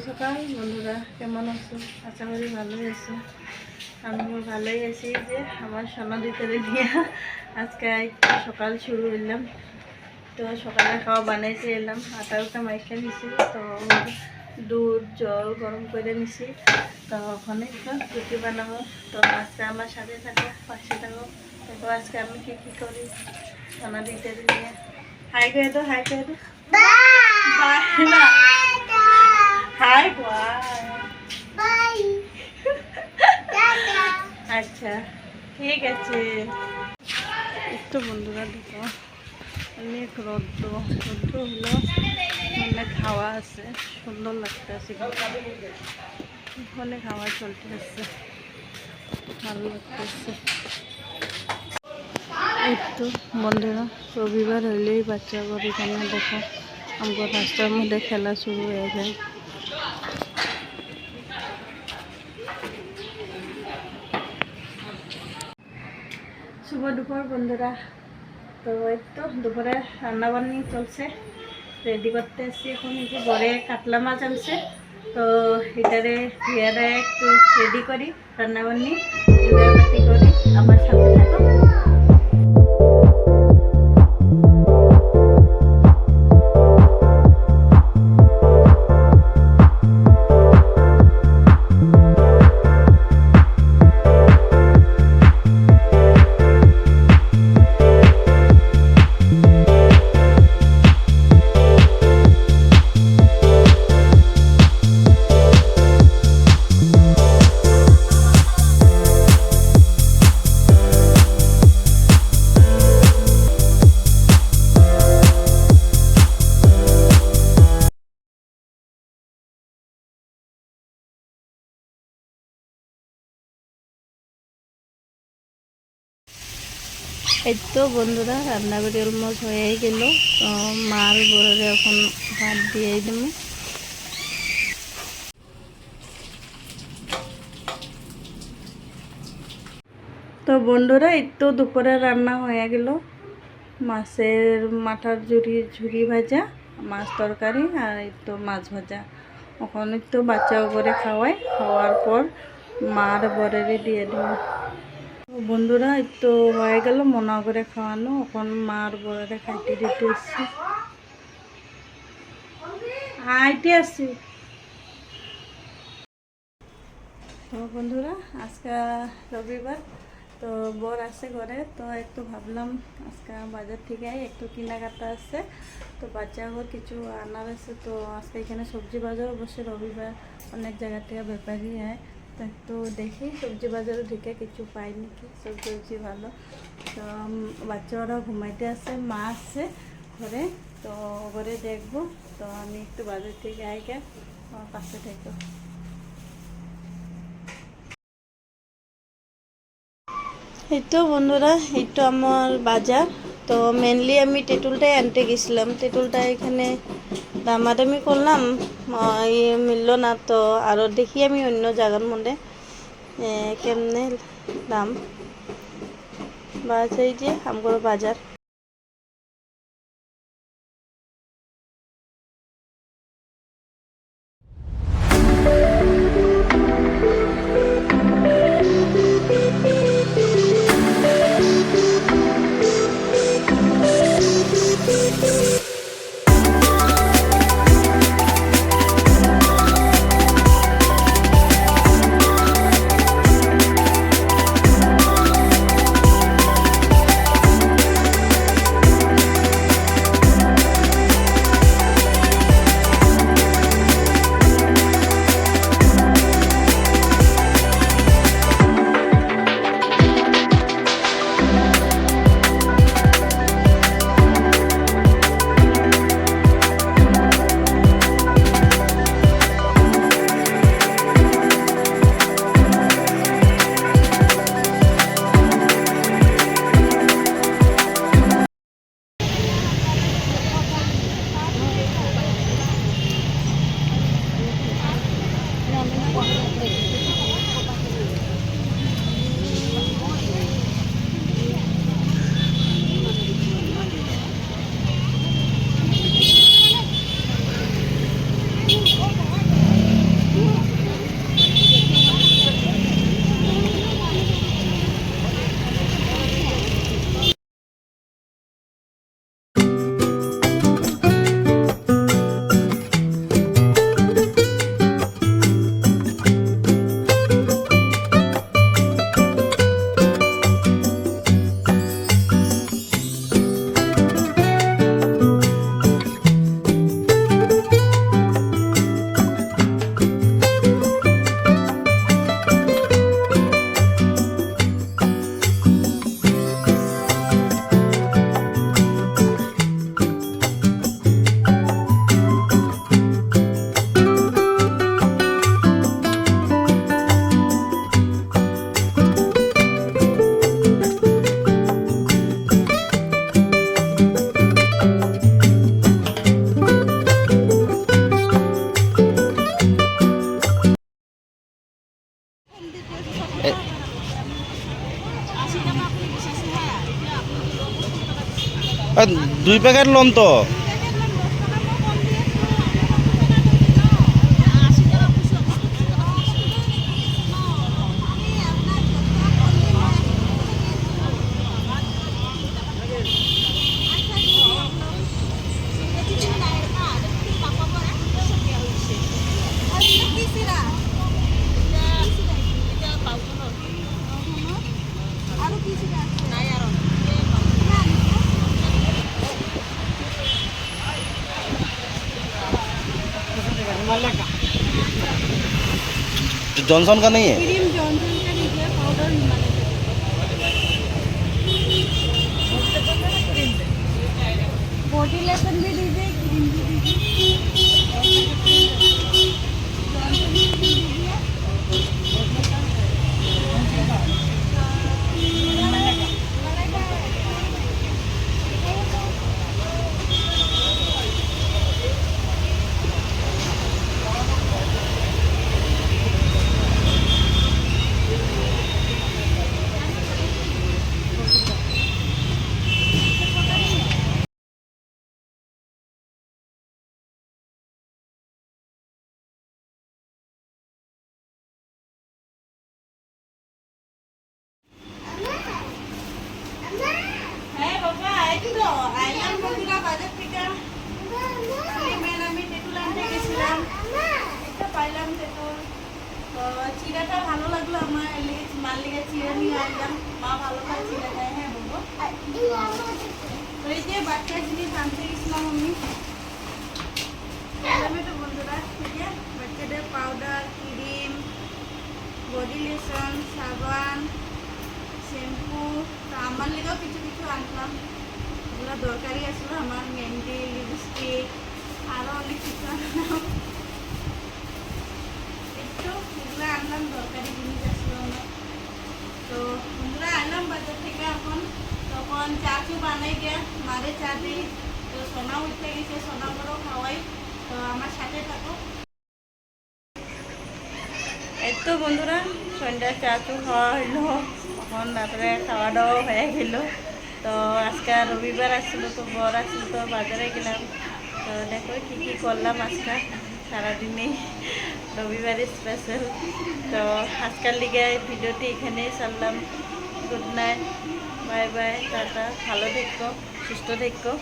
সকাল বন্ধুরা, কেমন আছো? আশা করি ভালোই আছো। আমিও ভালোই আছি। যে আমার সোনা দিতে নিয়ে আজকে একটু সকাল শুরু হইলাম। তো সকালে খাওয়া বানাইতে এলাম, আটা মাইখা নিছি। তো দুধ জল গরম করে নিছি। তো ওখানে একটু রুটি বানাবো। তো আজকে আমার সাথে থাকো, পাশে থাকো। দেখো আজকে আমি কি কি করি সোনা দিতে নিয়ে। হাই করে দো, হাই করে দো। বাই না, হাই বাই। আচ্ছা ঠিক আছে। একটু বন্ধুরা দেখো, অনেক রৌদ্র হলো, অনেক হাওয়া আছে, সুন্দর লাগতেছে। অনেক হাওয়া চলতেছে, ভালো লাগতেছে। একটু বন্ধুরা রবিবার হইলেই বাচ্চাগুলো এখানে দেখো আমার রাস্তার মধ্যে খেলা শুরু হয়ে যায়। শুভ দুপুর বন্ধুরা। তো এই তো দুপুরে রান্নাবান্নি চলছে, রেডি করতে আসছি। এখন এই যে ঘরে কাতলা মাছ আনছে, তো এটারে একটু রেডি করি, রান্নাবান্নি জোগাড়পাতি করি। আমার সাথে থাকো। এই তো বন্ধুরা রান্নাবাড়ি অলমোস্ট হয়ে গেল। তো মার বড়রে এখন ভাত দিয়ে দেবো। তো বন্ধুরা এই তো দুপুরে রান্না হয়ে গেল। মাছের মাথার ঝুরি ভাজা, মাছ তরকারি, আর এই তো মাছ ভাজা। ওখানে তো বাচ্চাও করে খাওয়াই, খাওয়ার পর মার বরেরে দিয়ে দেবো। বন্ধুরা এই তো হয়ে গেল মনে করে খাওয়ানো। এখন মার বরেরে খাইতে দিতে এসছি, আইতে আসছি। তো বন্ধুরা আজকে রবিবার, তো বর আছে ঘরে। তো একটু ভাবলাম আজকে বাজার থেকে একটু কেনাকাটা আছে, তো বাচ্চাও কিছু আনার আছে। তো আজকে এখানে সবজি বাজার বসে রবিবার, অনেক জায়গা থেকে ব্যাপারই হয়। তো একটু দেখি সবজি বাজারে ঢুকে কিছু পাই নাকি, সবজি ভালো। তো বাচ্চারা ঘুমাইতে আছে, মা আসছে ঘরে, তো ঘরে দেখবো। তো আমি একটু বাজার থেকে আইকে আমার পাশে থাকবো। এই তো বন্ধুরা এই তো আমার বাজার। তো মেনলি আমি তেঁতুলটাই আনতে গেছিলাম। তেঁতুলটা এখানে দামাদামি করলাম, মিলল না। তো আরও দেখি আমি অন্য জায়গার মধ্যে কেমনে দাম। বাস এই যে আমার বাজার। 2 প্যাকেট লন তো। जॉनसन का नहीं है? क्रीम जॉनसन का दीजिए, पाउडर हिमालय का। बॉडी लेसन भी दीजिए, क्रीम भी दीजिए। जॉनसन की क्रीम दीजिए। হ্যাঁ বাবা, এই তো আইলাম বন্ধুরা বাজার থেকে। মেন আমি তেঁতুল আনতে গেছিলাম, একটা পাইলাম তেঁতুল। তো চিড়াটা ভালো লাগলো আমার, মার লেগে চিড়া নিয়ে আনলাম। মা ভালো খায় চিড়া খায়। হ্যাঁ বাবু, তো এই যে বাচ্চা জিনিস আনতে গেছিলাম আমি। তো বন্ধুরা থেকে বাচ্চাদের পাউডার, ক্রিম, বডি লোশন, সাবান, শ্যাম্পু। তো আমার লেগেও কিছু কিছু আনলাম, এগুলো দরকারি আসলো আমার। মেহেন্দি, লিপস্টিক, আরও অনেক কিছু আনলাম। একটু এগুলো আনলাম, দরকারি জিনিস আসলো আমার। তো বন্ধুরা আনলাম বাজার থেকে। এখন তখন চা চু বানাই গিয়া মারে চা দিই। তো সোনা উঠতে গেছে, সোনা বড় খাওয়াই। তো আমার সাথে থাকো। এই তো বন্ধুরা সন্ধ্যার চা চু খাওয়া হইলো, এখন তারপরে খাওয়া দাওয়া হয়ে গেল। তো আজকে রবিবার আসছিলো, তো বর আসছিল, তো বাজারে গেলাম। তো দেখো কী কী করলাম আজকে সারাদিনে, রবিবারে স্পেশাল। তো আজকাল লিগে ভিডিওটি এখানেই ছাড়লাম। Good night, bye bye, tata, ভালো থেকো, সুস্থ থেকো।